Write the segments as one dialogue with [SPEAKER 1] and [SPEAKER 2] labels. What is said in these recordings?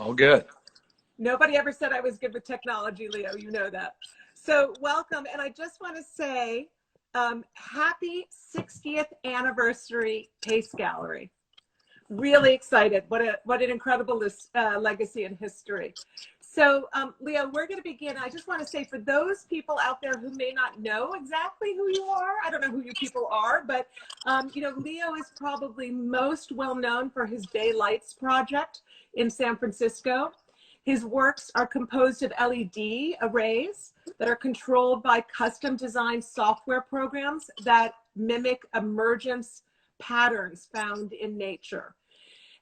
[SPEAKER 1] All good.
[SPEAKER 2] Nobody ever said I was good with technology, Leo. You know that. So welcome. And I just want to say happy 60th anniversary Pace Gallery. Really excited. What an incredible legacy and history. So Leo, we're going to begin. I just want to say for those people out there who may not know exactly who you are, I don't know who you people are, but Leo is probably most well known for his Bay Lights project in San Francisco. His works are composed of LED arrays that are controlled by custom designed software programs that mimic emergence patterns found in nature.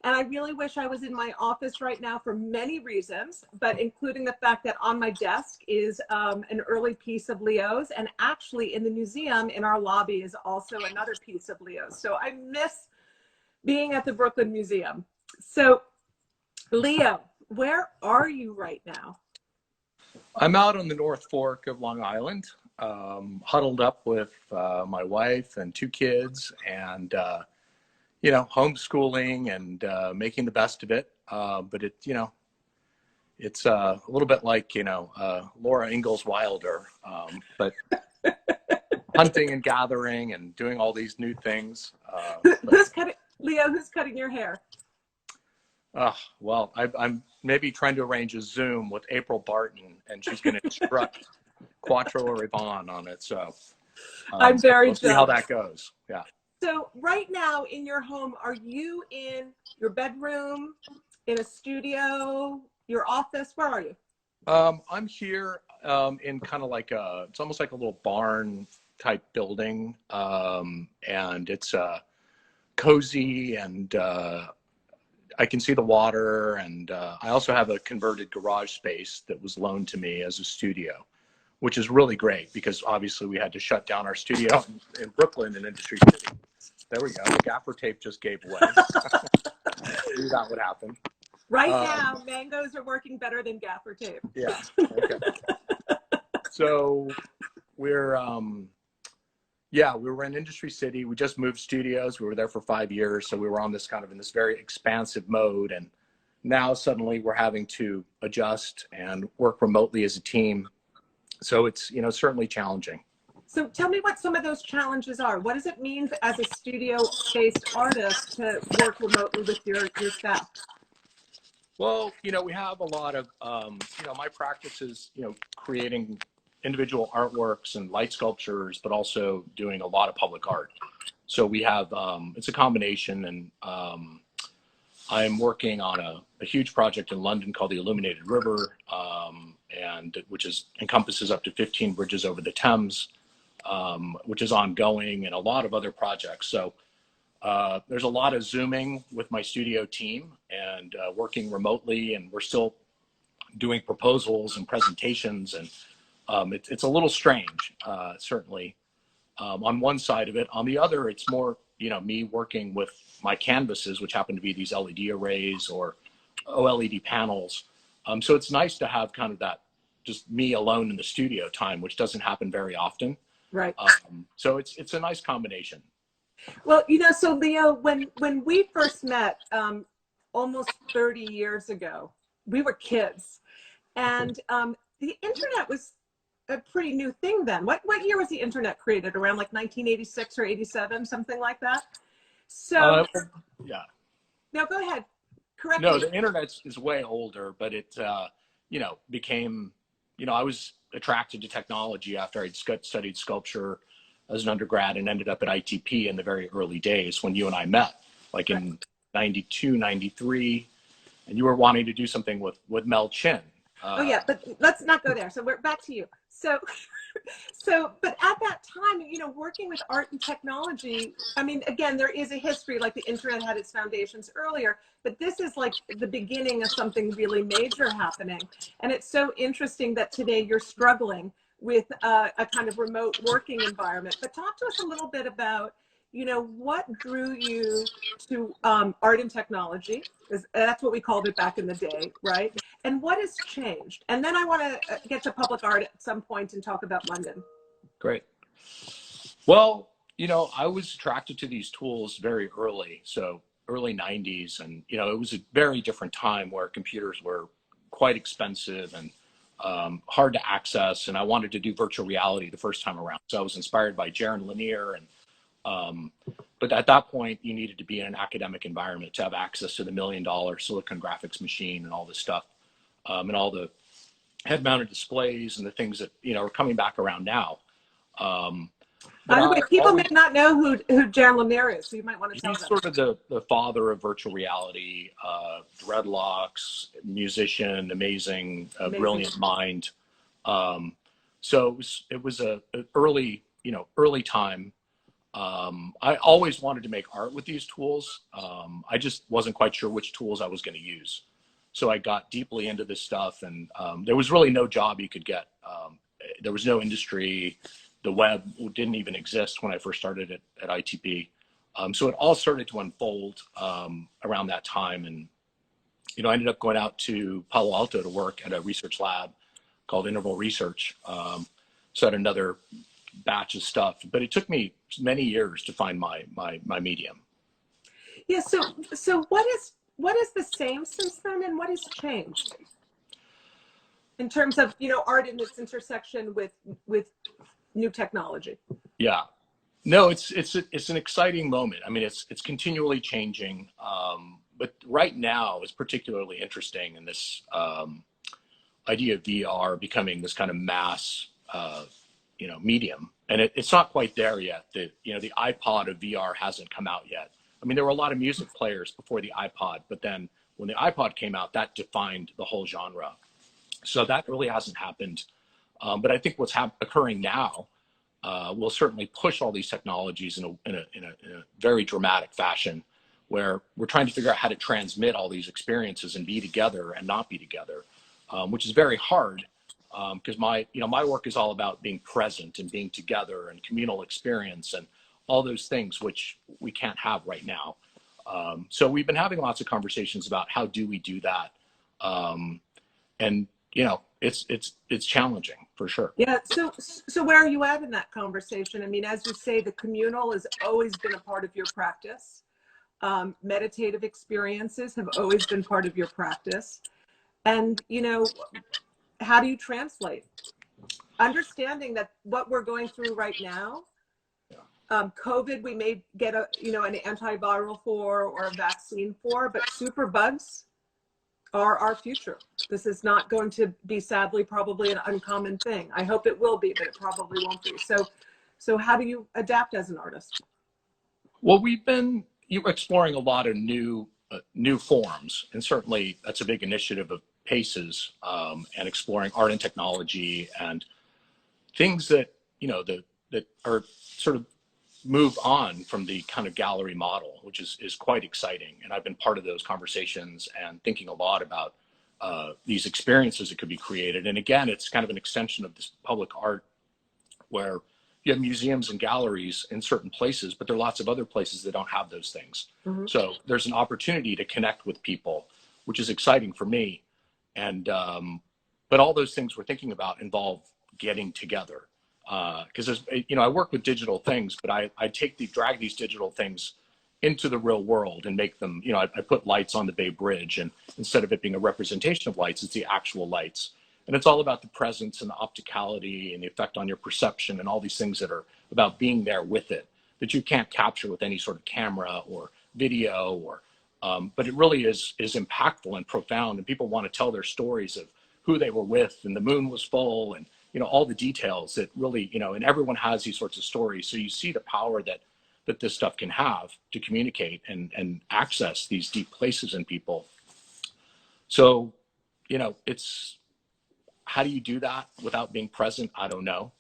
[SPEAKER 2] And I really wish I was in my office right now for many reasons, but including the fact that on my desk is an early piece of Leo's, and actually in the museum in our lobby is also another piece of Leo's. So I miss being at the Brooklyn Museum. So Leo, where are you right now?
[SPEAKER 1] I'm out on the North Fork of Long Island, huddled up with my wife and two kids, and homeschooling and making the best of it. But it's a little bit like Laura Ingalls Wilder, but hunting and gathering and doing all these new things.
[SPEAKER 2] Leo, who's cutting your hair?
[SPEAKER 1] Well, I'm maybe trying to arrange a Zoom with April Barton, and she's going to instruct Quattro Rivon on it. So
[SPEAKER 2] I'm very
[SPEAKER 1] we'll see how that goes. Yeah.
[SPEAKER 2] So right now in your home, are you in your bedroom, in a studio, your office? Where are you?
[SPEAKER 1] I'm here in kind of like it's almost like a little barn type building, and it's cozy, and I can see the water, and I also have a converted garage space that was loaned to me as a studio, which is really great because obviously we had to shut down our studio in Brooklyn in Industry City. There we go. The gaffer tape just gave away. Knew that would happen.
[SPEAKER 2] Right now, mangoes are working better than gaffer tape.
[SPEAKER 1] Yeah. Okay. So we were in Industry City. We just moved studios. We were there for 5 years. So we were on this kind of in this very expansive mode. And now suddenly we're having to adjust and work remotely as a team. So it's, certainly challenging.
[SPEAKER 2] So tell me what some of those challenges are. What does it mean as a studio-based artist to work remotely with your staff?
[SPEAKER 1] Well, we have a lot of, my practice is, creating individual artworks and light sculptures, but also doing a lot of public art. So we have, it's a combination, and I'm working on a huge project in London called the Illuminated River, and which encompasses up to 15 bridges over the Thames, which is ongoing, and a lot of other projects. So there's a lot of Zooming with my studio team and working remotely, and we're still doing proposals and presentations, and it's a little strange, certainly, on one side of it. On the other, it's more, me working with my canvases, which happen to be these LED arrays or OLED panels. So it's nice to have kind of that just me alone in the studio time, which doesn't happen very often.
[SPEAKER 2] Right.
[SPEAKER 1] So it's a nice combination.
[SPEAKER 2] Well, so Leo, when we first met almost 30 years ago, we were kids, and the internet was a pretty new thing then. What year was the internet created? Around like 1986 or 87, something like that? So
[SPEAKER 1] yeah.
[SPEAKER 2] No, go ahead. Correct me.
[SPEAKER 1] No, the internet is way older, but it became, I was attracted to technology after I'd studied sculpture as an undergrad and ended up at ITP in the very early days when you and I met, like in 92, 93, and you were wanting to do something with Mel Chin.
[SPEAKER 2] Oh yeah, but let's not go there. So we're back to you. So, but at that time, working with art and technology, I mean, again, there is a history, like the internet had its foundations earlier, but this is like the beginning of something really major happening. And it's so interesting that today you're struggling with a kind of remote working environment. But talk to us a little bit about, what drew you to art and technology? That's what we called it back in the day, right? And what has changed? And then I want to get to public art at some point and talk about London.
[SPEAKER 1] Great. Well, I was attracted to these tools very early. So early 90s. And, it was a very different time where computers were quite expensive and hard to access. And I wanted to do virtual reality the first time around. So I was inspired by Jaron Lanier. But at that point, you needed to be in an academic environment to have access to the $1 million silicon graphics machine and all this stuff, and all the head-mounted displays and the things that are coming back around now. But
[SPEAKER 2] By the way, people may
[SPEAKER 1] always,
[SPEAKER 2] not know who Jaron Lanier is, so you might want to tell
[SPEAKER 1] he's
[SPEAKER 2] them.
[SPEAKER 1] sort of the father of virtual reality, dreadlocks, musician, amazing. Brilliant mind. So it was a early time. I always wanted to make art with these tools. I just wasn't quite sure which tools I was going to use. So I got deeply into this stuff, and there was really no job you could get. There was no industry. The web didn't even exist when I first started at ITP. So it all started to unfold around that time. And, I ended up going out to Palo Alto to work at a research lab called Interval Research. So I had another batch of stuff, but it took me many years to find my medium.
[SPEAKER 2] Yeah. So what is the same since then, and what has changed in terms of art in its intersection with new technology?
[SPEAKER 1] Yeah, no, it's an exciting moment. I mean, it's continually changing, but right now is particularly interesting in this idea of VR becoming this kind of mass medium. And it's not quite there yet. The iPod of VR hasn't come out yet. I mean, there were a lot of music players before the iPod, but then when the iPod came out, that defined the whole genre. So that really hasn't happened. But I think what's occurring now will certainly push all these technologies in a very dramatic fashion, where we're trying to figure out how to transmit all these experiences and be together and not be together, which is very hard. Because my work is all about being present and being together and communal experience and all those things which we can't have right now. So we've been having lots of conversations about how do we do that, and it's challenging for sure.
[SPEAKER 2] Yeah. So where are you at in that conversation? I mean, as you say, the communal has always been a part of your practice. Meditative experiences have always been part of your practice, and how do you translate? Understanding that what we're going through right now, COVID, we may get an antiviral for or a vaccine for, but super bugs are our future. This is not going to be, sadly, probably an uncommon thing. I hope it will be, but it probably won't be. So how do you adapt as an artist?
[SPEAKER 1] Well, we've been exploring a lot of new forms, and certainly that's a big initiative of PACES, and exploring art and technology and things that that are sort of move on from the kind of gallery model, which is quite exciting. And I've been part of those conversations and thinking a lot about these experiences that could be created. And again, it's kind of an extension of this public art, where you have museums and galleries in certain places, but there are lots of other places that don't have those things. Mm-hmm. So there's an opportunity to connect with people, which is exciting for me. And but all those things we're thinking about involve getting together, because I work with digital things, but I drag these digital things into the real world and make them, I put lights on the Bay Bridge, and instead of it being a representation of lights, it's the actual lights. And it's all about the presence and the opticality and the effect on your perception and all these things that are about being there with it, that you can't capture with any sort of camera or video, or but it really is impactful and profound, and people want to tell their stories of who they were with, and the moon was full, and all the details that really, and everyone has these sorts of stories. So you see the power that this stuff can have to communicate and access these deep places in people. So, it's, how do you do that without being present? I don't know.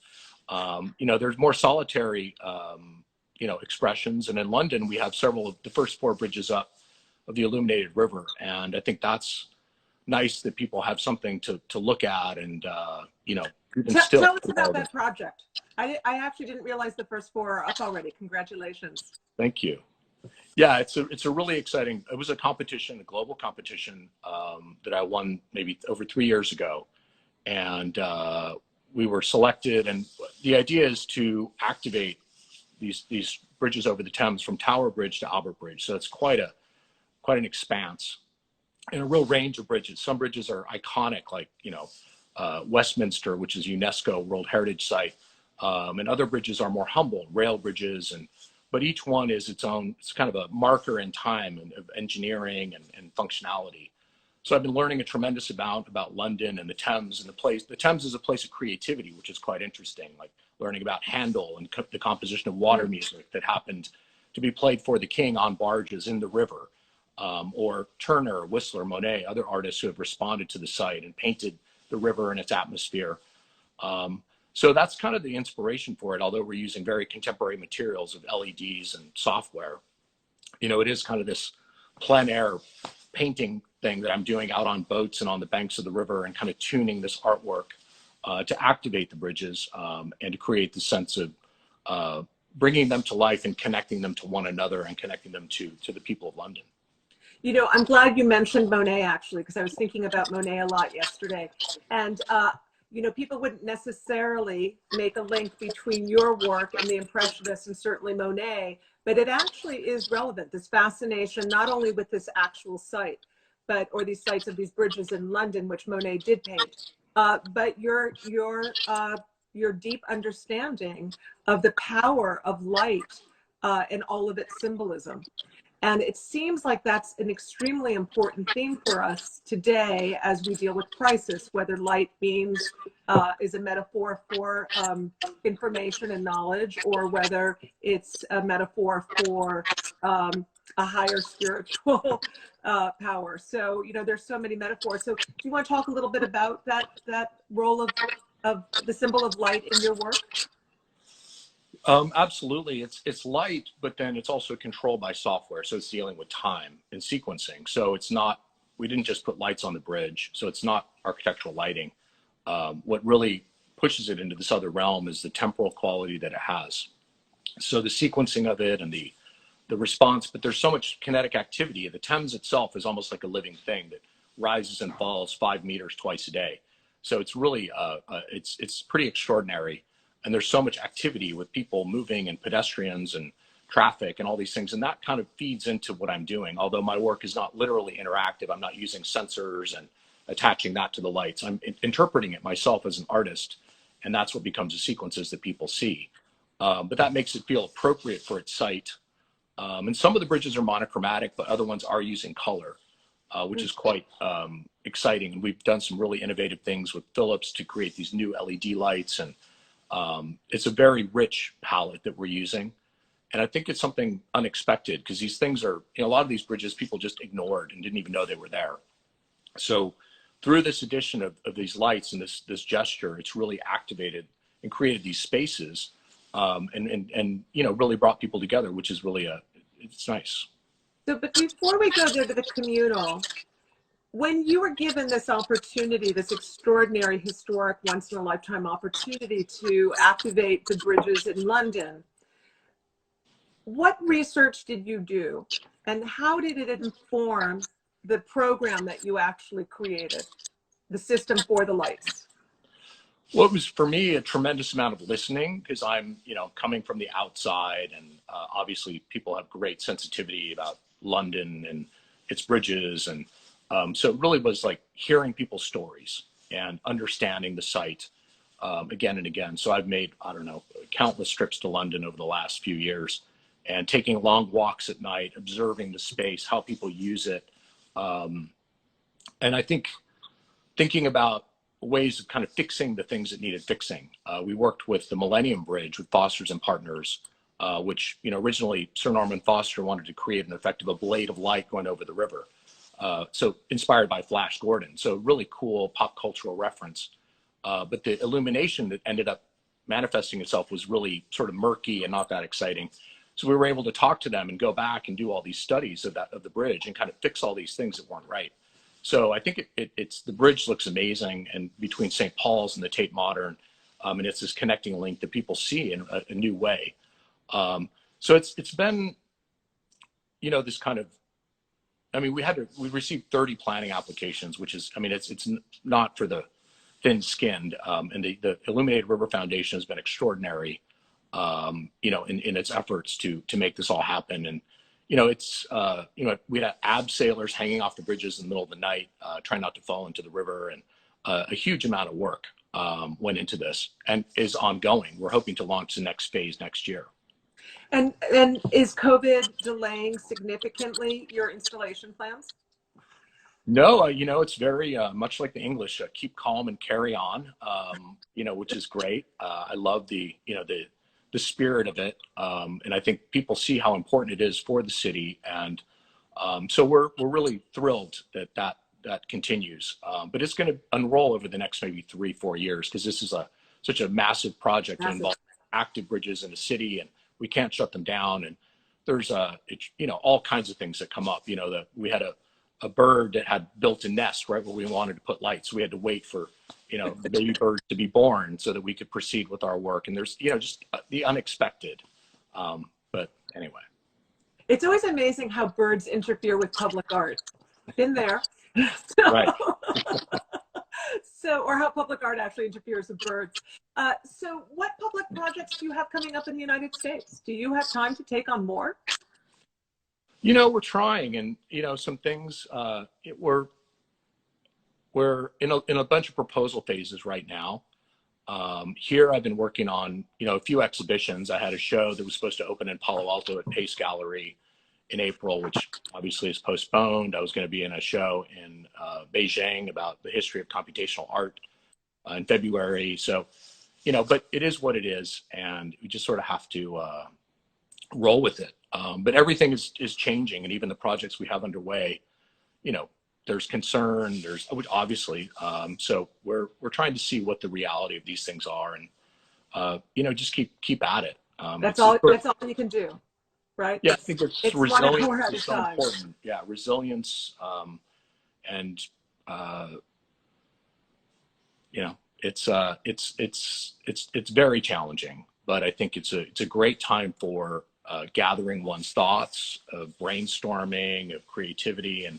[SPEAKER 1] There's more solitary, expressions. And in London, we have several of the first 4 bridges up of the illuminated river. And I think that's nice that people have something to look at and,
[SPEAKER 2] Tell us about that project. I actually didn't realize the first 4 are up already. Congratulations.
[SPEAKER 1] Thank you. Yeah, it's a really exciting, it was a competition, a global competition, that I won maybe over 3 years ago. And we were selected, and the idea is to activate these bridges over the Thames from Tower Bridge to Albert Bridge. So it's quite a quite an expanse and a real range of bridges. Some bridges are iconic, like, Westminster, which is UNESCO World Heritage Site. And other bridges are more humble, rail bridges, but each one is its own, it's kind of a marker in time of engineering and functionality. So I've been learning a tremendous amount about London and the Thames and the place. The Thames is a place of creativity, which is quite interesting, like learning about Handel and the composition of water music that happened to be played for the king on barges in the river, or Turner, Whistler, Monet, other artists who have responded to the site and painted the river and its atmosphere. So that's kind of the inspiration for it, although we're using very contemporary materials of LEDs and software. It is kind of this plein air painting thing that I'm doing out on boats and on the banks of the river, and kind of tuning this artwork to activate the bridges, and to create the sense of bringing them to life and connecting them to one another and connecting them to the people of London.
[SPEAKER 2] I'm glad you mentioned Monet, actually, because I was thinking about Monet a lot yesterday. And, people wouldn't necessarily make a link between your work and the Impressionists and certainly Monet, but it actually is relevant, this fascination, not only with this actual site, or these sites of these bridges in London, which Monet did paint, but your deep understanding of the power of light and all of its symbolism. And it seems like that's an extremely important theme for us today as we deal with crisis, whether light means is a metaphor for information and knowledge, or whether it's a metaphor for a higher spiritual power. So, there's so many metaphors. So do you want to talk a little bit about that role of the symbol of light in your work?
[SPEAKER 1] Absolutely. It's light, but then it's also controlled by software. So it's dealing with time and sequencing. So it's not, we didn't just put lights on the bridge. So it's not architectural lighting. What really pushes it into this other realm is the temporal quality that it has. So the sequencing of it and the response, but there's so much kinetic activity. The Thames itself is almost like a living thing that rises and falls 5 meters twice a day. So it's really, it's pretty extraordinary. And there's so much activity with people moving and pedestrians and traffic and all these things. And that kind of feeds into what I'm doing. Although my work is not literally interactive, I'm not using sensors and attaching that to the lights. I'm interpreting it myself as an artist. And that's what becomes the sequences that people see. But that makes it feel appropriate for its site. And some of the bridges are monochromatic, but other ones are using color, which is quite exciting. And we've done some really innovative things with Philips to create these new LED lights, and it's a very rich palette that we're using. And I think it's something unexpected, because these things are, a lot of these bridges people just ignored and didn't even know they were there. So through this addition of these lights and this gesture, it's really activated and created these spaces, and really brought people together, which is really it's nice.
[SPEAKER 2] So, but before we go there to the communal, when you were given this opportunity, this extraordinary, historic, once-in-a-lifetime opportunity to activate the bridges in London, what research did you do, and how did it inform the program that you actually created, the system for the lights?
[SPEAKER 1] Well, it was, for me, a tremendous amount of listening, because I'm, coming from the outside, and obviously people have great sensitivity about London and its bridges, and so it really was like hearing people's stories and understanding the site again and again. So I've made, I don't know, countless trips to London over the last few years, and taking long walks at night, observing the space, how people use it. And I think thinking about ways of kind of fixing the things that needed fixing. We worked with the Millennium Bridge with Foster's and Partners, which, originally Sir Norman Foster wanted to create an effect of a blade of light going over the river. So inspired by Flash Gordon. So really cool pop cultural reference. But the illumination that ended up manifesting itself was really sort of murky and not that exciting. So we were able to talk to them and go back and do all these studies of the bridge and kind of fix all these things that weren't right. So I think it's the bridge looks amazing, and between St. Paul's and the Tate Modern, and it's this connecting link that people see in a new way. So it's been, this kind of, we received 30 planning applications, which is, it's not for the thin-skinned, and the Illuminated River Foundation has been extraordinary, in its efforts to make this all happen. And it's, we had abseilers hanging off the bridges in the middle of the night, trying not to fall into the river. And a huge amount of work went into this and is ongoing. We're hoping to launch the next phase next year.
[SPEAKER 2] And is COVID delaying significantly your installation plans?
[SPEAKER 1] No, it's very much like the English, keep calm and carry on, which is great. I love the spirit of it. And I think people see how important it is for the city. And so we're really thrilled that continues. But it's going to unroll over the next maybe 3-4 years, because this is such a massive project that involves active bridges in the city, and we can't shut them down. And there's all kinds of things that come up. We had a bird that had built a nest right where we wanted to put lights. We had to wait for, the baby bird to be born so that we could proceed with our work. And there's, just the unexpected. But anyway.
[SPEAKER 2] It's always amazing how birds interfere with public art. Been there. So,
[SPEAKER 1] right.
[SPEAKER 2] or how public art actually interferes with birds. So what public projects do you have coming up in the United States? Do you have time to take on more?
[SPEAKER 1] We're trying, and some things. We're in a bunch of proposal phases right now. Here, I've been working on a few exhibitions. I had a show that was supposed to open in Palo Alto at Pace Gallery in April, which obviously is postponed. I was going to be in a show in Beijing about the history of computational art in February. So, but it is what it is, and we just sort of have to roll with it. But everything is changing, and even the projects we have underway, there's concern, there's obviously, so we're trying to see what the reality of these things are, and just keep at it.
[SPEAKER 2] That's all you can do, right?
[SPEAKER 1] Yeah, I think it's resilience is so
[SPEAKER 2] time.
[SPEAKER 1] important. Yeah, resilience, and it's very challenging, but I think it's a great time for gathering one's thoughts, of brainstorming, of creativity, and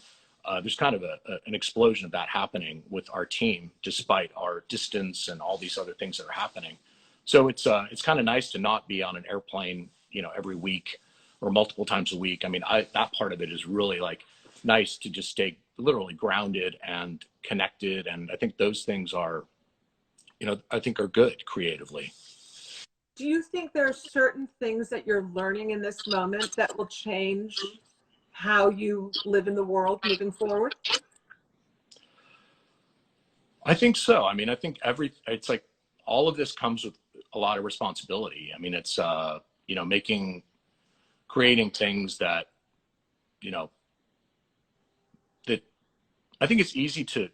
[SPEAKER 1] there's kind of an explosion of that happening with our team, despite our distance and all these other things that are happening. So it's kind of nice to not be on an airplane, every week or multiple times a week. I mean, that part of it is really nice to just stay literally grounded and connected, and I think those things are, I think are good creatively.
[SPEAKER 2] Do you think there are certain things that you're learning in this moment that will change how you live in the world moving forward?
[SPEAKER 1] I think so. I mean, I think it's like all of this comes with a lot of responsibility. I mean, it's, creating things that, that I think it's easy to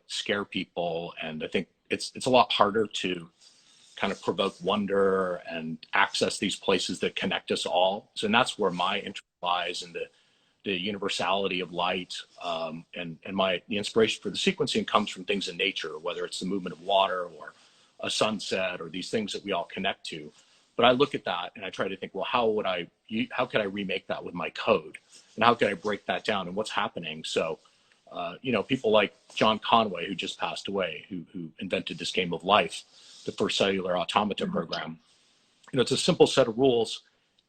[SPEAKER 1] scare people. And I think it's a lot harder to kind of provoke wonder and access these places that connect us all. So, and that's where my interest lies, in the universality of light, and the inspiration for the sequencing comes from things in nature, whether it's the movement of water or a sunset or these things that we all connect to. But I look at that and I try to think, well, how could I remake that with my code, and how could I break that down, and what's happening? So, people like John Conway, who just passed away, who invented this game of life, the first cellular automata program. It's a simple set of rules,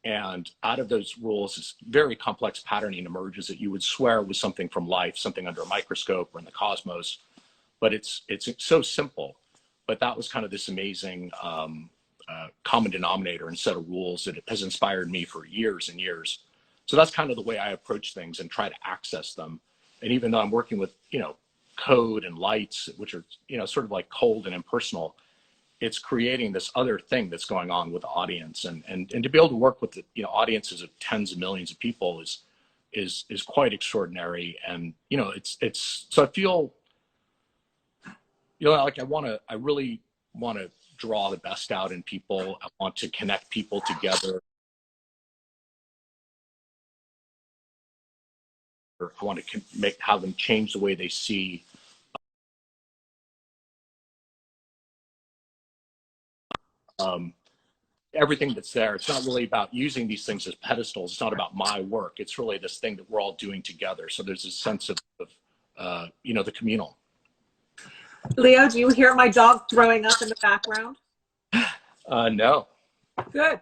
[SPEAKER 1] and out of those rules, this very complex patterning emerges that you would swear was something from life, something under a microscope or in the cosmos. But it's so simple. But that was kind of this amazing common denominator and set of rules that has inspired me for years and years. So that's kind of the way I approach things and try to access them. And even though I'm working with, code and lights, which are, sort of like cold and impersonal, it's creating this other thing that's going on with the audience, and to be able to work with the audiences of tens of millions of people is quite extraordinary. And it's so I feel I really want to draw the best out in people. I want to connect people together. I want to have them change the way they see everything that's there. It's not really about using these things as pedestals. It's not about my work. It's really this thing that we're all doing together. So there's a sense of the communal.
[SPEAKER 2] Leo, do you hear my dog throwing up in the background?
[SPEAKER 1] No.
[SPEAKER 2] Good.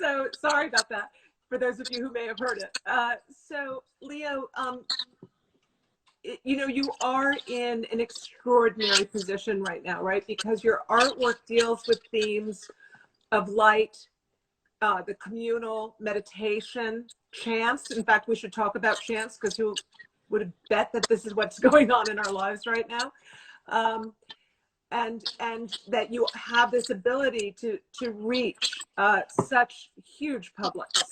[SPEAKER 2] So sorry about that for those of you who may have heard it. So Leo, you know, you are in an extraordinary position right now, right? Because your artwork deals with themes of light, the communal, meditation, chance. In fact, we should talk about chance, because who would have bet that this is what's going on in our lives right now? And that you have this ability to reach such huge publics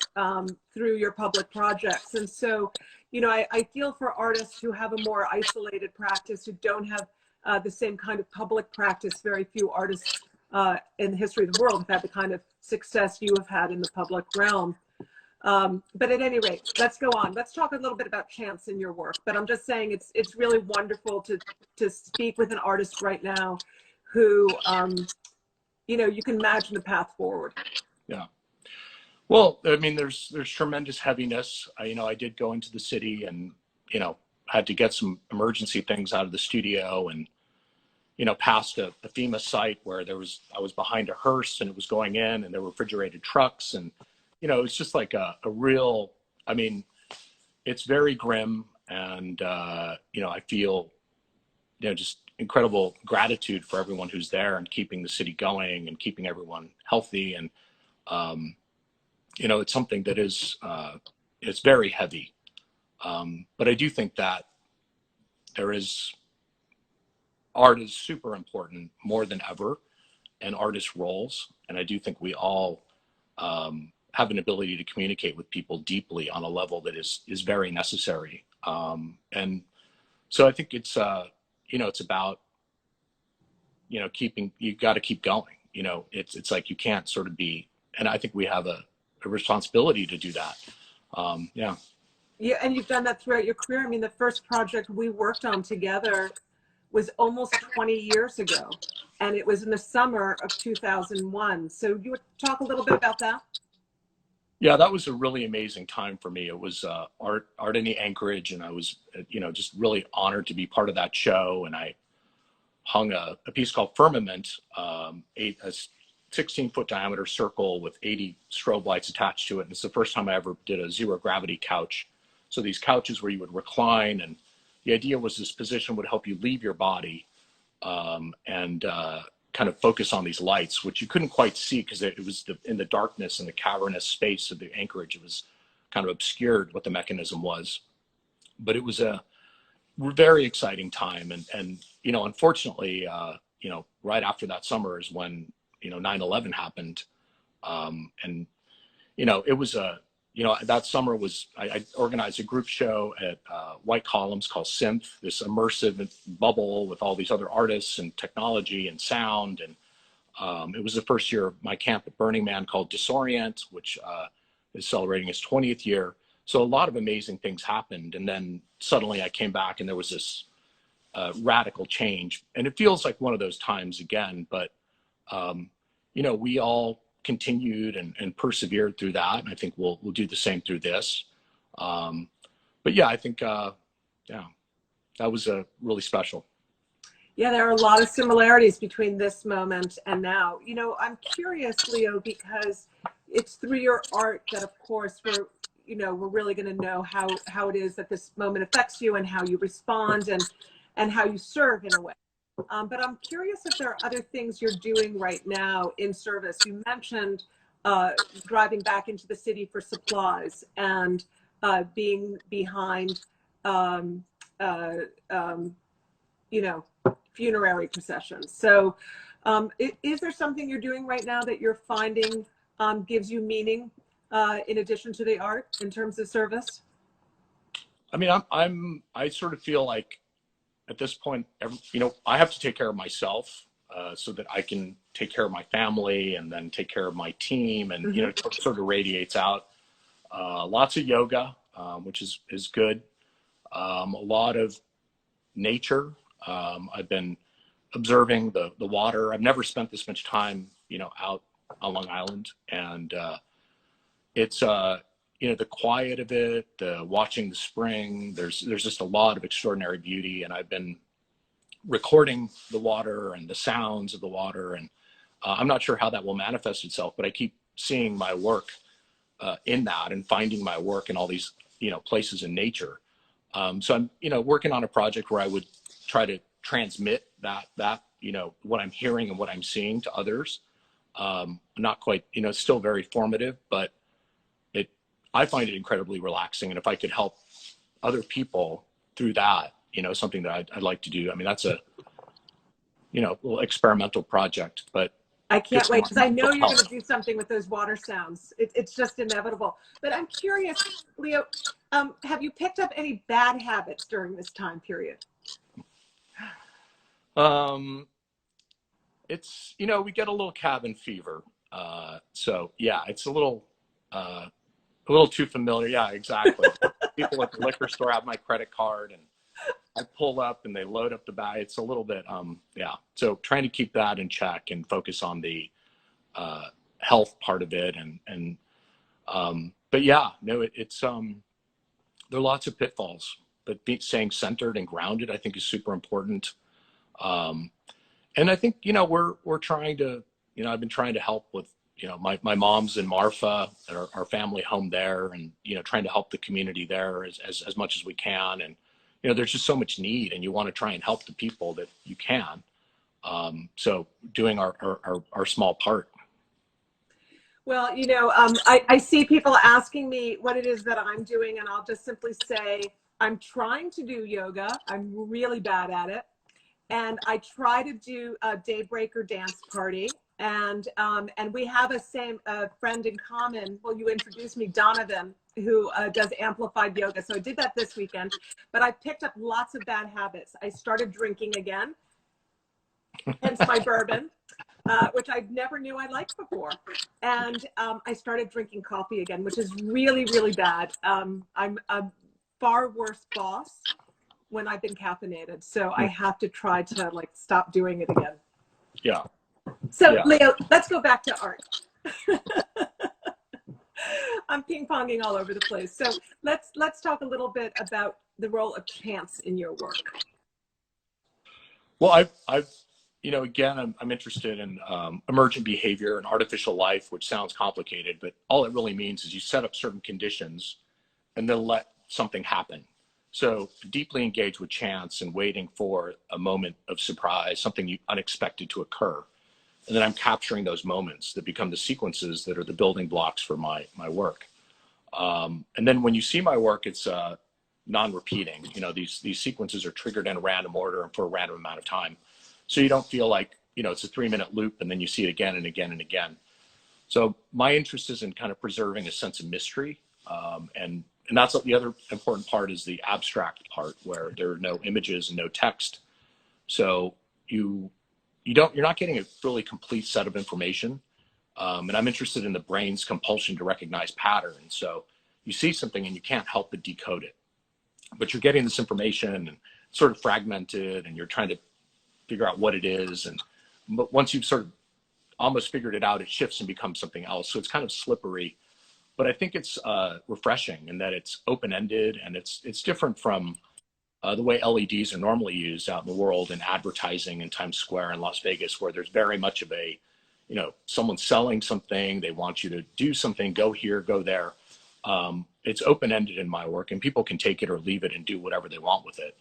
[SPEAKER 2] through your public projects. And so, you know, I feel for artists who have a more isolated practice, who don't have the same kind of public practice. Very few artists in the history of the world have had the kind of success you have had in the public realm. But at any rate, let's go on. Let's talk a little bit about chance in your work. But I'm just saying it's really wonderful to speak with an artist right now who, you know, you can imagine the path forward.
[SPEAKER 1] Yeah. Well, I mean, there's tremendous heaviness. You know, I did go into the city and, you know, had to get some emergency things out of the studio, and, you know, past a FEMA site where I was behind a hearse and it was going in, and there were refrigerated trucks, and, you know, it's just like a real, I mean, it's very grim. And, you know, I feel, you know, just incredible gratitude for everyone who's there and keeping the city going and keeping everyone healthy. And, you know, it's something that is, it's very heavy. But I do think that art is super important more than ever, and artist roles. And I do think we all, have an ability to communicate with people deeply on a level that is very necessary. And so I think it's, you know, it's about, you know, you got to keep going. You know, it's like you can't sort of be, and I think we have a responsibility to do that. Yeah.
[SPEAKER 2] Yeah, and you've done that throughout your career. I mean, the first project we worked on together was almost 20 years ago, and it was in the summer of 2001. So you would talk a little bit about that?
[SPEAKER 1] Yeah, that was a really amazing time for me. It was Art in the Anchorage, and I was, you know, just really honored to be part of that show. And I hung a piece called Firmament, a 16-foot diameter circle with 80 strobe lights attached to it. And it's the first time I ever did a zero gravity couch. So these couches where you would recline, and the idea was this position would help you leave your body, and kind of focus on these lights, which you couldn't quite see because it was in the darkness and the cavernous space of the anchorage. It was kind of obscured what the mechanism was, but it was a very exciting time. And you know, unfortunately, you know, right after that summer is when, you know, 9/11 happened. And, you know, it was you know, that summer was, I organized a group show at White Columns called Synth, this immersive bubble with all these other artists and technology and sound. And it was the first year of my camp at Burning Man called Disorient, which is celebrating its 20th year. So a lot of amazing things happened. And then suddenly I came back and there was this radical change. And it feels like one of those times again, but, you know, we all continued and persevered through that. And I think we'll do the same through this. But yeah, I think, yeah, that was really special.
[SPEAKER 2] Yeah, there are a lot of similarities between this moment and now. You know, I'm curious, Leo, because it's through your art that, of course, we're really going to know how it is that this moment affects you and how you respond and how you serve in a way. But I'm curious if there are other things you're doing right now in service. You mentioned driving back into the city for supplies and being behind, you know, funerary processions. So is there something you're doing right now that you're finding gives you meaning in addition to the art in terms of service?
[SPEAKER 1] I mean, I sort of feel like at this point, you know, I have to take care of myself so that I can take care of my family and then take care of my team. And, you know, it sort of radiates out. Lots of yoga, which is good. A lot of nature. I've been observing the water. I've never spent this much time, you know, out on Long Island. And it's, you know, the quiet of it, watching the spring, there's just a lot of extraordinary beauty. And I've been recording the water and the sounds of the water. And I'm not sure how that will manifest itself, but I keep seeing my work in that and finding my work in all these, places in nature. So I'm, working on a project where I would try to transmit that, what I'm hearing and what I'm seeing to others. Not quite, still very formative, but I find it incredibly relaxing. And if I could help other people through that, something that I'd like to do. I mean, that's a, little experimental project, but
[SPEAKER 2] I can't wait, because I know you're
[SPEAKER 1] help.
[SPEAKER 2] going to do something with those water sounds. It's just inevitable. But I'm curious, Leo, have you picked up any bad habits during this time period?
[SPEAKER 1] It's, we get a little cabin fever. So yeah, it's a little too familiar. Yeah, exactly. People at the liquor store have my credit card and I pull up and they load up the bag. It's a little bit, yeah. So trying to keep that in check and focus on the health part of it. But yeah, no, it's, there are lots of pitfalls, but staying centered and grounded, I think is super important. And I think, we're trying to, I've been trying to help with, my mom's in Marfa, our family home there, and, trying to help the community there as much as we can. And, there's just so much need and you want to try and help the people that you can. So doing our small part.
[SPEAKER 2] Well, I see people asking me what it is that I'm doing, and I'll just simply say, I'm trying to do yoga. I'm really bad at it. And I try to do a daybreaker dance party. And we have a friend in common. Well, you introduced me, Donovan, who does amplified yoga. So I did that this weekend, but I picked up lots of bad habits. I started drinking again, hence my bourbon, which I never knew I liked before. And I started drinking coffee again, which is really, really bad. I'm a far worse boss when I've been caffeinated. So I have to try to stop doing it again.
[SPEAKER 1] Yeah.
[SPEAKER 2] So
[SPEAKER 1] Yeah.
[SPEAKER 2] Leo, let's go back to art. I'm ping-ponging all over the place. So let's talk a little bit about the role of chance in your work.
[SPEAKER 1] Well, I've again, I'm interested in emergent behavior and artificial life, which sounds complicated, but all it really means is you set up certain conditions and then let something happen. So deeply engaged with chance and waiting for a moment of surprise, something unexpected to occur. And then I'm capturing those moments that become the sequences that are the building blocks for my work. And then when you see my work, it's non-repeating. These sequences are triggered in a random order and for a random amount of time. So you don't feel like, it's a 3-minute loop and then you see it again and again and again. So my interest is in kind of preserving a sense of mystery. And that's the other important part is the abstract part where there are no images and no text. So you're not getting a really complete set of information. And I'm interested in the brain's compulsion to recognize patterns. So you see something and you can't help but decode it, but you're getting this information and sort of fragmented and you're trying to figure out what it is. But once you've sort of almost figured it out, it shifts and becomes something else. So it's kind of slippery, but I think it's refreshing in that it's open-ended and it's different from the way LEDs are normally used out in the world in advertising in Times Square in Las Vegas, where there's very much of a, someone's selling something, they want you to do something, go here, go there. It's open-ended in my work and people can take it or leave it and do whatever they want with it.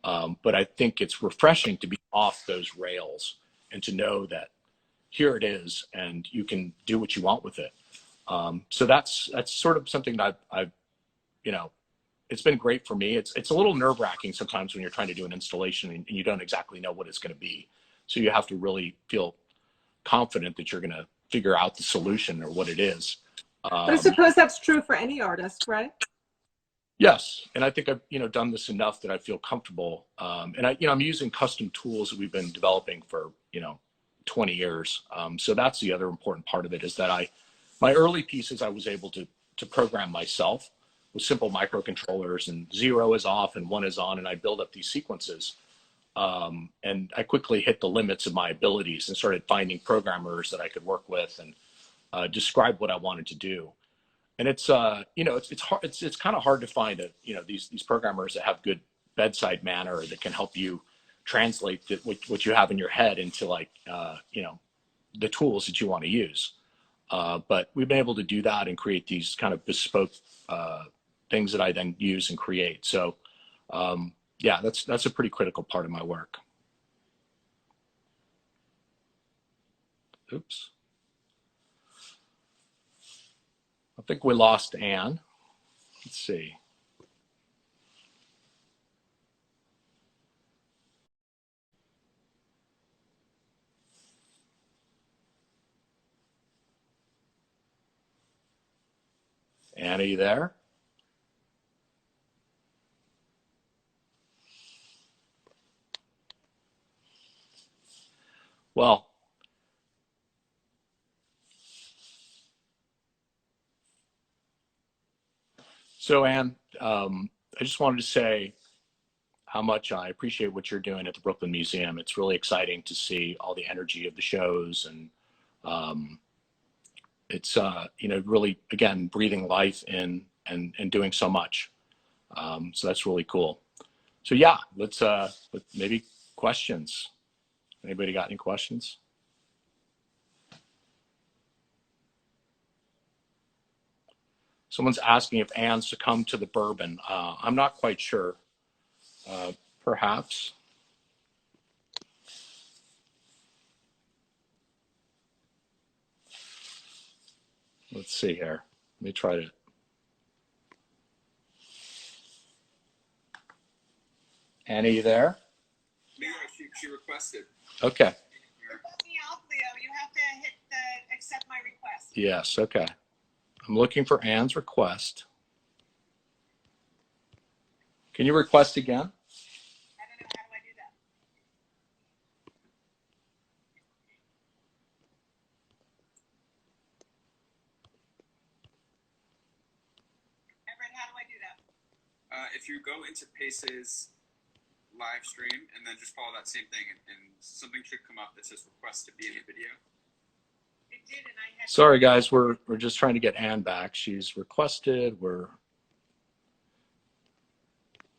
[SPEAKER 1] But I think it's refreshing to be off those rails and to know that here it is and you can do what you want with it. So that's sort of something that I've it's been great for me. It's a little nerve-wracking sometimes when you're trying to do an installation and you don't exactly know what it's going to be. So you have to really feel confident that you're going to figure out the solution or what it is.
[SPEAKER 2] But I suppose that's true for any artist, right?
[SPEAKER 1] Yes, and I think I've done this enough that I feel comfortable. And I'm using custom tools that we've been developing for 20 years. So that's the other important part of it is that my early pieces I was able to program myself with simple microcontrollers, and 0 is off and 1 is on, and I build up these sequences. And I quickly hit the limits of my abilities and started finding programmers that I could work with and describe what I wanted to do. And it's hard. It's kind of hard to find these programmers that have good bedside manner that can help you translate what you have in your head into the tools that you want to use. But we've been able to do that and create these kind of bespoke things that I then use and create. So yeah, that's a pretty critical part of my work. Oops. I think we lost Anne. Let's see. Anne, are you there? Well, so Anne, I just wanted to say how much I appreciate what you're doing at the Brooklyn Museum. It's really exciting to see all the energy of the shows, and it's really, again, breathing life in and doing so much. So that's really cool. So yeah, let's maybe questions. Anybody got any questions? Someone's asking if Anne succumbed to the bourbon. I'm not quite sure. Perhaps. Let's see here. Let me try to. Annie, you there?
[SPEAKER 3] Leo, she requested.
[SPEAKER 1] Okay.
[SPEAKER 2] Let me out, Leo. You have to hit the accept my request.
[SPEAKER 1] Yes, okay. I'm looking for Anne's request. Can you request again?
[SPEAKER 2] I don't know. How do I do that? Everett, how do I do that?
[SPEAKER 3] If you go into Pace's live stream and then just follow that same thing, and something should come up that says request to be in the video.
[SPEAKER 2] It did, and I had.
[SPEAKER 1] Sorry, guys. We're just trying to get Anne back. She's requested. We're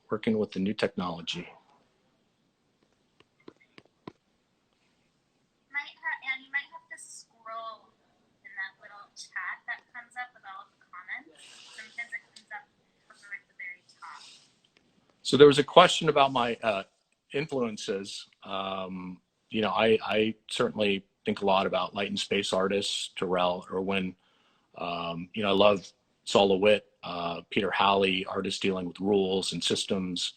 [SPEAKER 1] working with the new technology.
[SPEAKER 4] And you might have to scroll in that little chat that comes up with all of the comments. Sometimes it comes up at the very top.
[SPEAKER 1] So there was a question about my influences. I certainly think a lot about light and space artists, Terrell Irwin. I love Saul LeWitt, Peter Halley, artists dealing with rules and systems.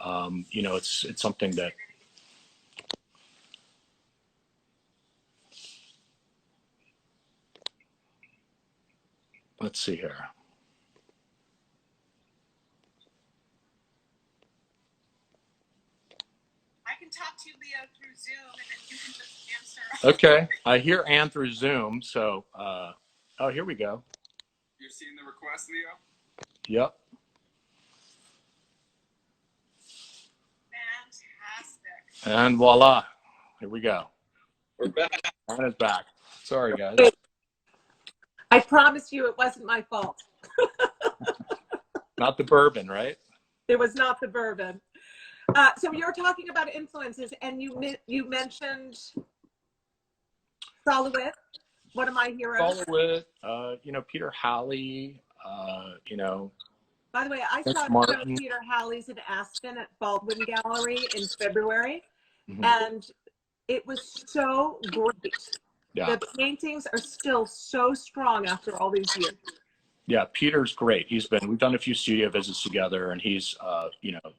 [SPEAKER 1] It's something that. Let's see here.
[SPEAKER 2] I can talk to you, Leo, through Zoom, and then you can just answer.
[SPEAKER 1] Okay, I hear Anne through Zoom. So, oh, here we go.
[SPEAKER 3] You're seeing the request, Leo?
[SPEAKER 1] Yep.
[SPEAKER 2] Fantastic.
[SPEAKER 1] And voila, here we go.
[SPEAKER 3] We're back.
[SPEAKER 1] Anne is back. Sorry, guys.
[SPEAKER 2] I promise you it wasn't my fault.
[SPEAKER 1] Not the bourbon, right?
[SPEAKER 2] It was not the bourbon. So you're talking about influences, and you mentioned Saul LeWitt, one of my heroes.
[SPEAKER 1] Saul LeWitt, Peter Halley,
[SPEAKER 2] By the way, I saw Peter Halley's in Aspen at Baldwin Gallery in February, and it was so great.
[SPEAKER 1] Yeah.
[SPEAKER 2] The paintings are still so strong after all these years.
[SPEAKER 1] Yeah, Peter's great. We've done a few studio visits together, and he's,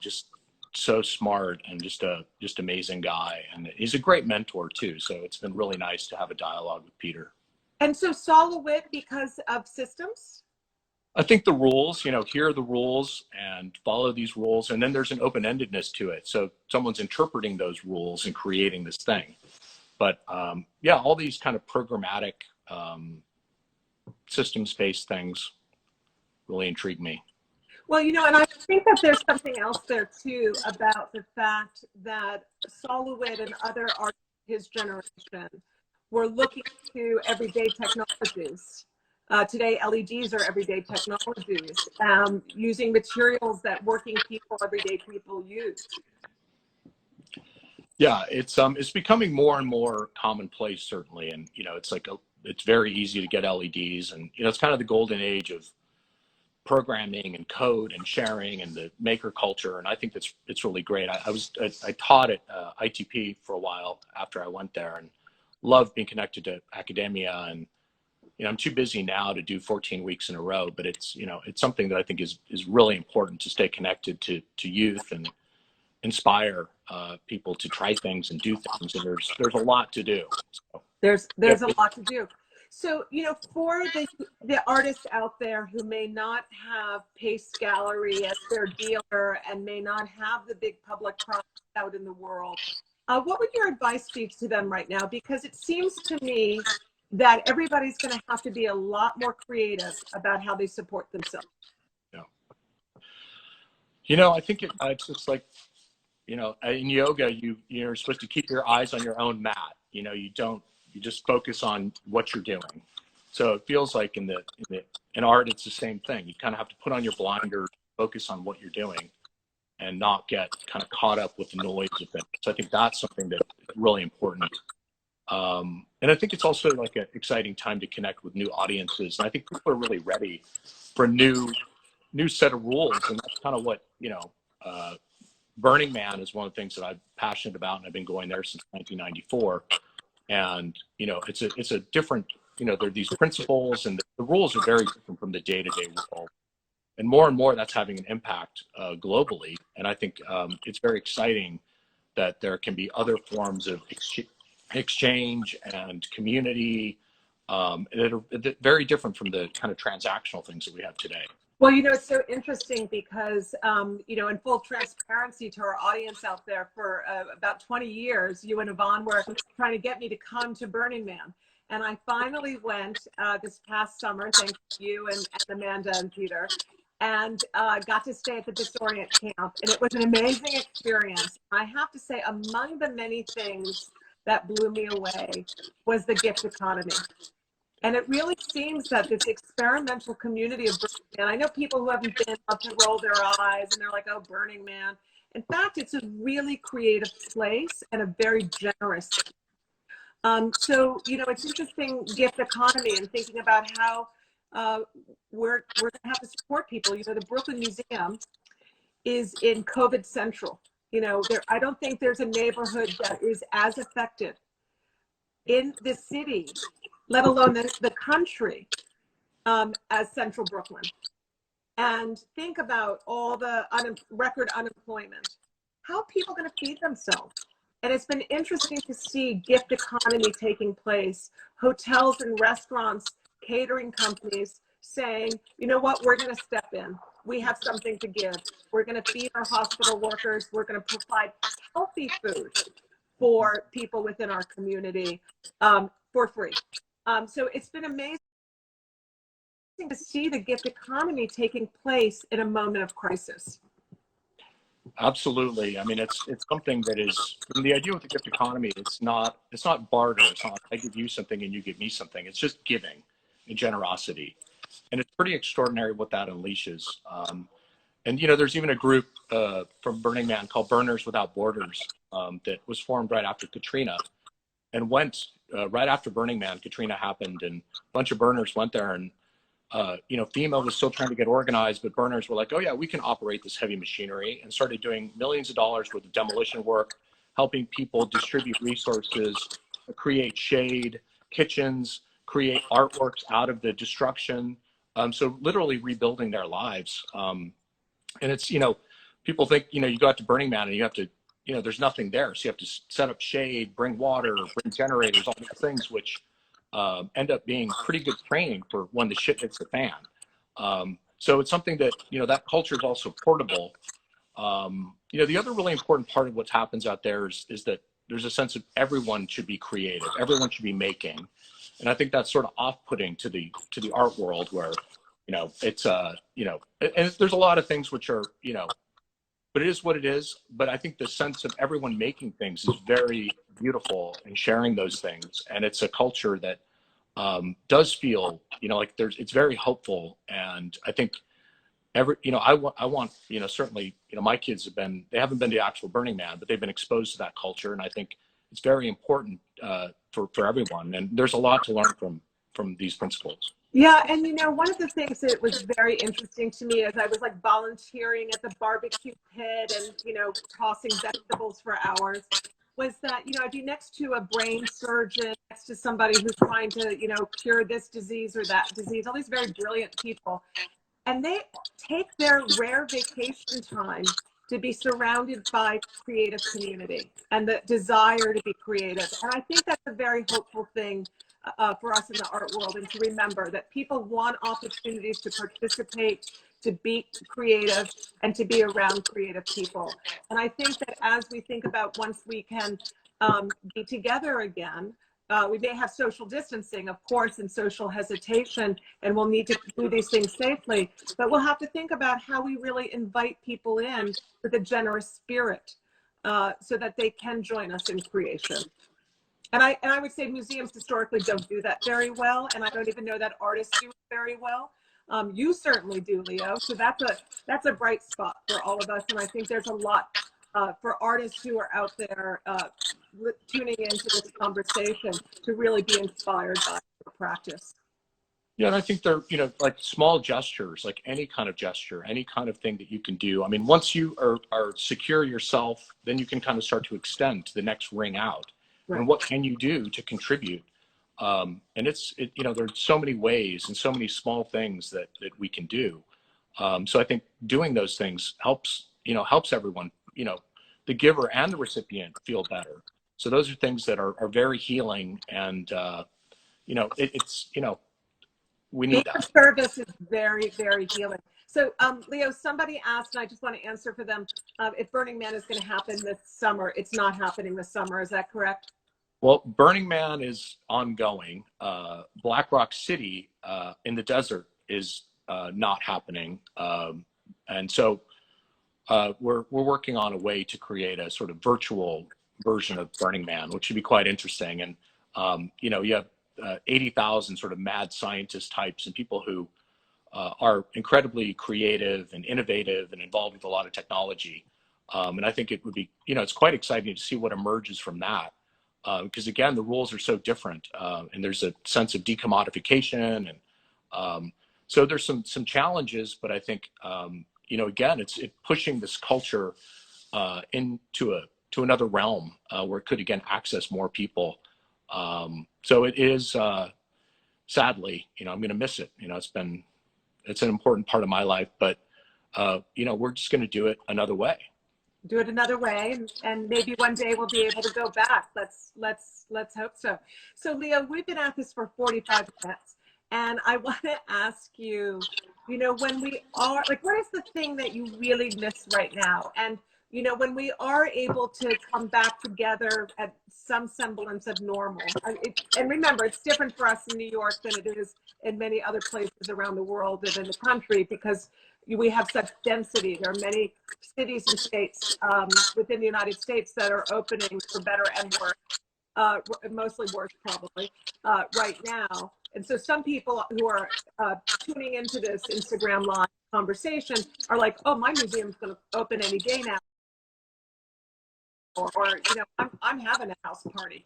[SPEAKER 1] just so smart and just amazing guy. And he's a great mentor too. So it's been really nice to have a dialogue with Peter. And
[SPEAKER 2] so Saul LeWitt, because of systems?
[SPEAKER 1] I think the rules, here are the rules and follow these rules. And then there's an open-endedness to it. So someone's interpreting those rules and creating this thing. But all these kind of programmatic systems-based things really intrigue me.
[SPEAKER 2] Well, and I think that there's something else there too about the fact that Saul LeWitt and other artists of his generation were looking to everyday technologies. Today, LEDs are everyday technologies, using materials that working people, everyday people use. Yeah,
[SPEAKER 1] it's becoming more and more commonplace, certainly, and it's like it's very easy to get LEDs, and it's kind of the golden age of programming and code and sharing and the maker culture. And I think it's really great. I taught at ITP for a while after I went there, and loved being connected to academia. And I'm too busy now to do 14 weeks in a row, but it's something that I think is really important to stay connected to youth and inspire people to try things and do things. And there's a lot to do. So,
[SPEAKER 2] there's a lot to do. So, for the artists out there who may not have Pace Gallery as their dealer and may not have the big public products out in the world, what would your advice be to them right now? Because it seems to me that everybody's going to have to be a lot more creative about how they support themselves.
[SPEAKER 1] Yeah. I think it's just like, in yoga, you're supposed to keep your eyes on your own mat. You just focus on what you're doing. So it feels like in art, it's the same thing. You kind of have to put on your blinders, focus on what you're doing, and not get kind of caught up with the noise of things. So I think that's something that's really important. And I think it's also like an exciting time to connect with new audiences. And I think people are really ready for a new set of rules. And that's kind of what, Burning Man is one of the things that I'm passionate about, and I've been going there since 1994. And it's a different, there are these principles, and the rules are very different from the day-to-day world. And more that's having an impact globally. And I think it's very exciting that there can be other forms of exchange and community that are very different from the kind of transactional things that we have today.
[SPEAKER 2] Well, it's so interesting because, in full transparency to our audience out there, for about 20 years, you and Yvonne were trying to get me to come to Burning Man. And I finally went this past summer, thanks to you and Amanda and Peter, and got to stay at the Disorient camp. And it was an amazing experience. I have to say, among the many things that blew me away was the gift economy. And it really seems that this experimental community of Burning Man, I know people who haven't been love to roll their eyes and they're like, oh, Burning Man. In fact, it's a really creative place and a very generous. So, it's interesting, gift economy, and thinking about how we're going to have to support people. The Brooklyn Museum is in COVID central. I don't think there's a neighborhood that is as affected in the city, let alone the country, as Central Brooklyn. And think about all the record unemployment. How are people going to feed themselves? And it's been interesting to see gift economy taking place, hotels and restaurants, catering companies saying, you know what, we're going to step in. We have something to give. We're going to feed our hospital workers. We're going to provide healthy food for people within our community for free. So it's been amazing to see the gift economy taking place in a moment of crisis.
[SPEAKER 1] Absolutely. I mean, it's something that is, the idea with the gift economy, it's not barter. It's not like I give you something and you give me something. It's just giving and generosity. And it's pretty extraordinary what that unleashes. And, there's even a group from Burning Man called Burners Without Borders that was formed right after Katrina, and went right after Burning Man. Katrina happened, and a bunch of burners went there, and FEMA was still trying to get organized, but burners were like, oh yeah, we can operate this heavy machinery, and started doing millions of dollars worth of demolition work, helping people distribute resources, create shade, kitchens, create artworks out of the destruction. So literally rebuilding their lives. And it's, people think, you go out to Burning Man and you have to, there's nothing there. So you have to set up shade, bring water, bring generators, all these things, which end up being pretty good training for when the shit hits the fan. So it's something that, that culture is also portable. The other really important part of what happens out there is that there's a sense of everyone should be creative. Everyone should be making. And I think that's sort of off-putting to the art world where, it's, and there's a lot of things which are, but it is what it is. But I think the sense of everyone making things is very beautiful, and sharing those things. And it's a culture that does feel, like it's very hopeful. And I think I want, certainly, my kids they haven't been to actual Burning Man, but they've been exposed to that culture. And I think it's very important for everyone. And there's a lot to learn from these principles.
[SPEAKER 2] Yeah, and one of the things that was very interesting to me as I was like volunteering at the barbecue pit and, tossing vegetables for hours was that, I'd be next to a brain surgeon, next to somebody who's trying to, cure this disease or that disease, all these very brilliant people. And they take their rare vacation time to be surrounded by creative community and the desire to be creative. And I think that's a very hopeful thing for us in the art world, and to remember that people want opportunities to participate, to be creative, and to be around creative people. And I think that as we think about once we can be together again, we may have social distancing, of course, and social hesitation, and we'll need to do these things safely. But we'll have to think about how we really invite people in with a generous spirit so that they can join us in creation. And I would say museums historically don't do that very well, and I don't even know that artists do it very well. You certainly do, Leo. So that's a bright spot for all of us, and I think there's a lot for artists who are out there tuning into this conversation to really be inspired by the practice.
[SPEAKER 1] Yeah, and I think they're, like small gestures, like any kind of gesture, any kind of thing that you can do. I mean, once you are secure yourself, then you can kind of start to extend to the next ring out. Right. And what can you do to contribute? And there's so many ways and so many small things that we can do. So I think doing those things helps everyone, the giver and the recipient feel better. So those are things that are very healing, and we need that.
[SPEAKER 2] Service is very, very healing. So, Leo, somebody asked, and I just want to answer for them, if Burning Man is going to happen this summer. It's not happening this summer. Is that correct?
[SPEAKER 1] Well, Burning Man is ongoing. Black Rock City in the desert is not happening. And so we're working on a way to create a sort of virtual version of Burning Man, which should be quite interesting. And, you have 80,000 sort of mad scientist types and people who are incredibly creative and innovative and involved with a lot of technology. And I think it would be, it's quite exciting to see what emerges from that. Because again, the rules are so different, and there's a sense of decommodification, and so there's some challenges. But I think again, it's pushing this culture into another realm where it could again access more people. So it is sadly, I'm going to miss it. It's an important part of my life, but we're just going to do it another way.
[SPEAKER 2] Do it another way, and maybe one day we'll be able to go back. Let's hope so. So Leo, we've been at this for 45 minutes, and I want to ask you, when we are like, what is the thing that you really miss right now? And when we are able to come back together at some semblance of normal, and remember, it's different for us in New York than it is in many other places around the world and in the country, because we have such density. There are many cities and states within the United States that are opening for better and worse, mostly worse probably, right now. And so some people who are tuning into this Instagram Live conversation are like, oh, my museum's going to open any day now. Or I'm having a house party.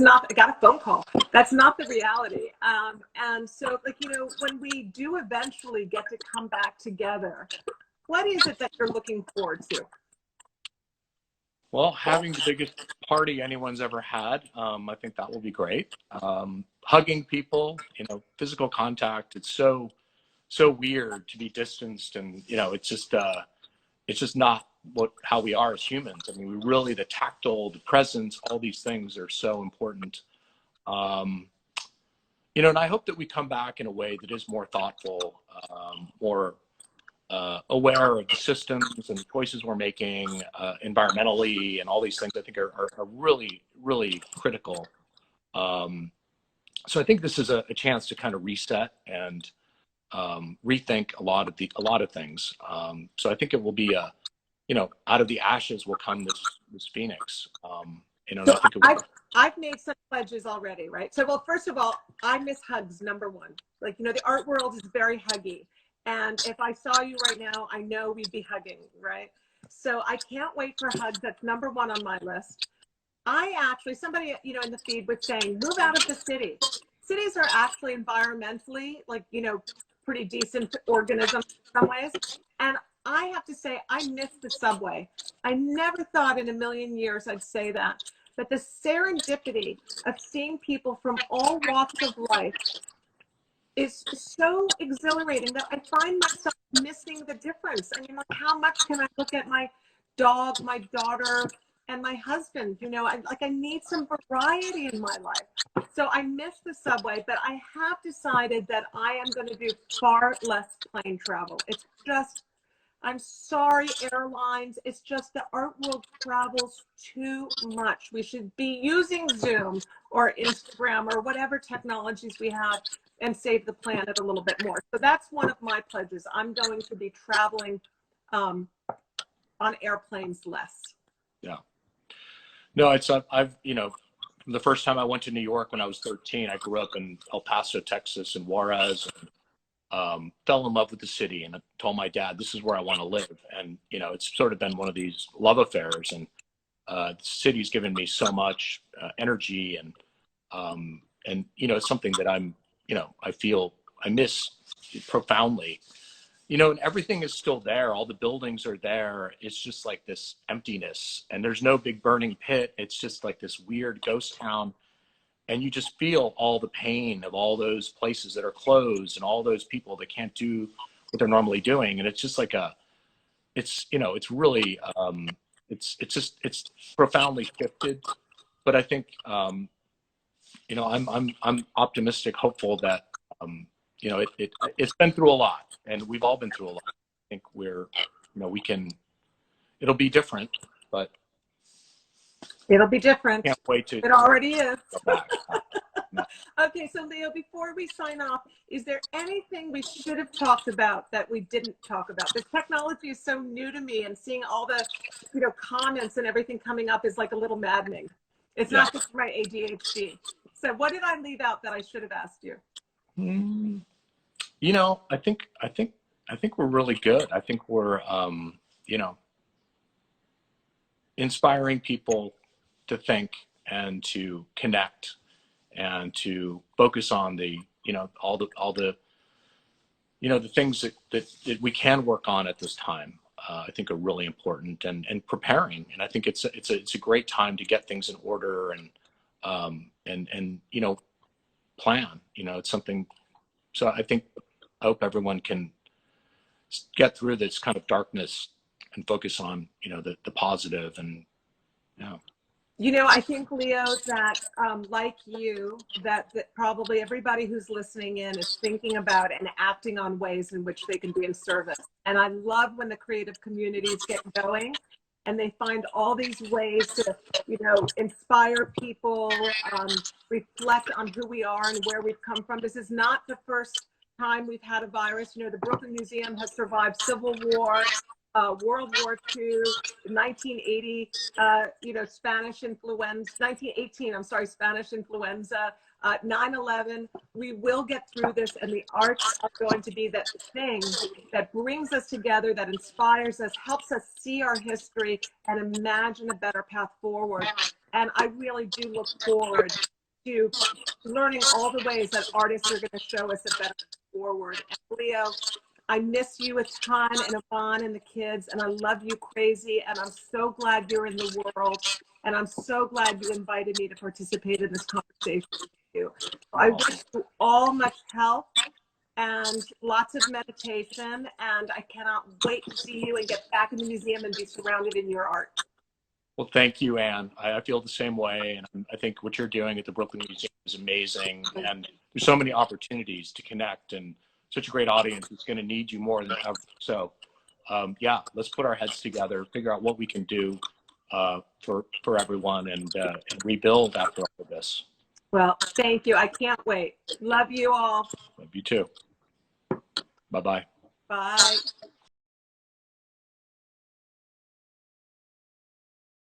[SPEAKER 2] I got a phone call. That's not the reality. And so, when we do eventually get to come back together, what is it that you're looking forward to?
[SPEAKER 1] Well, having the biggest party anyone's ever had, I think that will be great. Hugging people, physical contact. It's so weird to be distanced, and it's just not how we are as humans. I mean, the tactile, the presence, all these things are so important. And I hope that we come back in a way that is more thoughtful, more aware of the systems and the choices we're making environmentally, and all these things I think are really, really critical. So I think this is a chance to kind of reset and rethink a lot of things. So I think it will be out of the ashes will come this phoenix.
[SPEAKER 2] So I've made some pledges already, right? So, well, first of all, I miss hugs, number one. Like, the art world is very huggy. And if I saw you right now, I know we'd be hugging, right? So I can't wait for hugs. That's number one on my list. I actually, somebody, you know, in the feed was saying, move out of the city. Cities are actually environmentally, like, you know, pretty decent organisms in some ways. And I have to say, I miss the subway. I never thought in a million years I'd say that. But the serendipity of seeing people from all walks of life is so exhilarating that I find myself missing the difference. I mean, like, how much can I look at my dog, my daughter, and my husband? You know, I need some variety in my life. So I miss the subway, but I have decided that I am going to do far less plane travel. It's just, I'm sorry, airlines. It's just the art world travels too much. We should be using Zoom or Instagram or whatever technologies we have and save the planet a little bit more. So that's one of my pledges. I'm going to be traveling on airplanes less.
[SPEAKER 1] Yeah. No, I've, you know, the first time I went to New York when I was 13, I grew up in El Paso, Texas, and Juarez, and fell in love with the city, and I told my dad, this is where I want to live. And, you know, it's sort of been one of these love affairs, and the city's given me so much energy, and, you know, it's something that I'm, you know, I feel I miss profoundly. You know, and everything is still there. All the buildings are there. It's just like this emptiness, and there's no big burning pit. It's just like this weird ghost town. And you just feel all the pain of all those places that are closed and all those people that can't do what they're normally doing. And it's just like it's, you know, it's really, it's profoundly shifted. But I think, you know, I'm optimistic, hopeful that, you know, it's been through a lot, and we've all been through a lot. I think we're, you know, it'll be different, but
[SPEAKER 2] It'll be different.
[SPEAKER 1] can't wait to
[SPEAKER 2] It already is.
[SPEAKER 1] go back.
[SPEAKER 2] Okay, so Leo, before we sign off, is there anything we should have talked about that we didn't talk about? The technology is so new to me, and seeing all the, you know, comments and everything coming up is like a little maddening. It's not just my ADHD. So what did I leave out that I should have asked you?
[SPEAKER 1] You know, I think we're really good. I think we're, you know, inspiring people to think and to connect and to focus on the, you know, all the, you know, the things that we can work on at this time. I think are really important, and preparing. And I think it's a great time to get things in order, and you know, plan. You know, it's something. So I hope everyone can get through this kind of darkness and focus on, you know, the positive, and you know.
[SPEAKER 2] You know, I think, Leo, that like you, that probably everybody who's listening in is thinking about and acting on ways in which they can be in service. And I love when the creative communities get going and they find all these ways to, you know, inspire people, reflect on who we are and where we've come from. This is not the first time we've had a virus. You know, the Brooklyn Museum has survived Civil War, World War II, 1980, you know, Spanish influenza, 1918, I'm sorry, Spanish influenza, 9/11. We will get through this, and the arts are going to be that thing that brings us together, that inspires us, helps us see our history and imagine a better path forward. And I really do look forward to learning all the ways that artists are going to show us a better path forward. And Leo, I miss you a ton, and Yvonne and the kids, and I love you crazy, and I'm so glad you're in the world, and I'm so glad you invited me to participate in this conversation with you. I wish you all much health and lots of meditation, and I cannot wait to see you and get back in the museum and be surrounded in your art.
[SPEAKER 1] Well, thank you, Anne. I feel the same way, and I think what you're doing at the Brooklyn Museum is amazing, and there's so many opportunities to connect, and such a great audience is going to need you more than ever. So, yeah, let's put our heads together, figure out what we can do for everyone, and rebuild after all of this.
[SPEAKER 2] Well, thank you. I can't wait. Love you all.
[SPEAKER 1] Love you too. Bye-bye.
[SPEAKER 2] Bye.